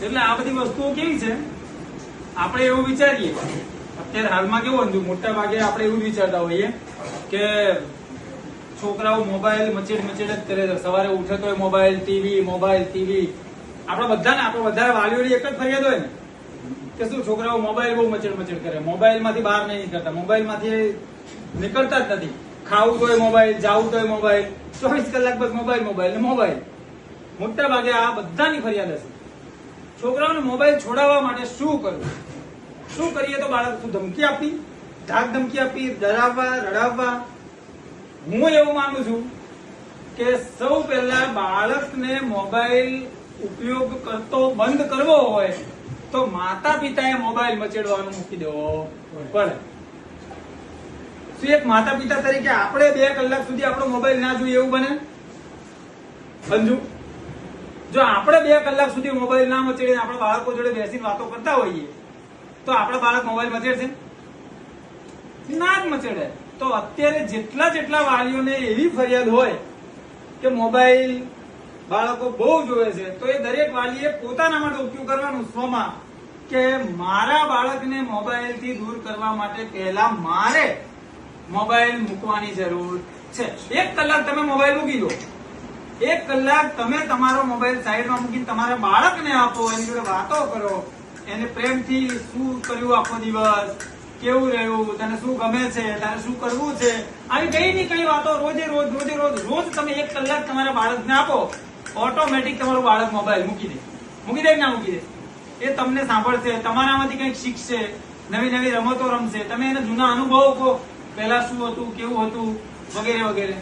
એટલે આ બધી વસ્તુઓ કેવી છે, આપણે એવું વિચારીએ અત્યારે હાલમાં કેવું હતું, મોટા ભાગે આપણે એવું વિચારતા હોઈએ કે છોકરાઓ મોબાઈલ મચેડ જ કરે છે, સવારે ઉઠે તો મોબાઈલ ટીવી. આપણે બધા વાલીઓની એક જ ફરિયાદ હોય ને કે શું છોકરાઓ મોબાઈલ બહુ મચેડ કરે, મોબાઈલ માંથી બહાર નહીં નીકળતા, મોબાઈલ માંથી નીકળતા જ નથી. ખાવું તોય મોબાઈલ, જાવું તોય મોબાઈલ, 24 કલાક બસ મોબાઈલ. મોટા ભાગે આ બધાની ફરિયાદ હશે. છોકરાઓને મોબાઈલ છોડાવવા માટે શું કરવું, શું કરીએ તો બાળક ધમકી આપી, ધાક ધમકી આપી, ડરાવવા, રડાવવા? હું એવું માનું છું કે સૌ પહેલા બાળકને મોબાઈલ ઉપયોગ કરતો બંધ કરવો હોય તો માતા પિતાએ મોબાઈલ મચેડવાનું મૂકી દેવો પડે. શું એક માતા પિતા તરીકે આપણે 2 કલાક સુધી આપણો મોબાઈલ ના જોઈએ એવું બને? અંજુ, જો આપણે 2 કલાક સુધી મોબાઈલ ના મચેડીને આપણા બાળકો જોડે બેસીને વાતો કરતા હોઈએ તો આપણા બાળક મોબાઈલ મચેડશે? ના જ મચેડે. તો અત્યારે જેટલા વાલીઓને એવી ફરિયાદ હોય કે મોબાઈલ બાળકો બહુ જોવે છે તો એ દરેક વાલીએ પોતાના માટે ઉપયોગ કરવાનું સ્વમાં કે મારા બાળકને મોબાઈલ થી દૂર કરવા માટે પહેલા મારે મોબાઈલ મૂકવાની જરૂર છે. 1 કલાક તમે મોબાઈલ મૂકી દો, 1 કલાક તમે તમારો મોબાઈલ સાઈડમાં મૂકીને તમારા બાળકને આપો, એની જોડે વાતો કરો, એને પ્રેમથી શું કર્યું આખો દિવસ, કેવું રહ્યું, તને શું ગમે છે, તારે શું કરવું છે, આવી કઈ ની કઈ વાતો રોજ તમે 1 કલાક તમારા બાળકને આપો, ઓટોમેટિક તમારું બાળક મોબાઈલ મૂકી દે કે ના મૂકી દે? એ તમને સાંભળશે, તમારામાંથી કંઈક શીખશે, નવી રમતો રમશે, તમે એને જૂના અનુભવો કહો, પહેલા શું હતું, કેવું હતું, વગેરે.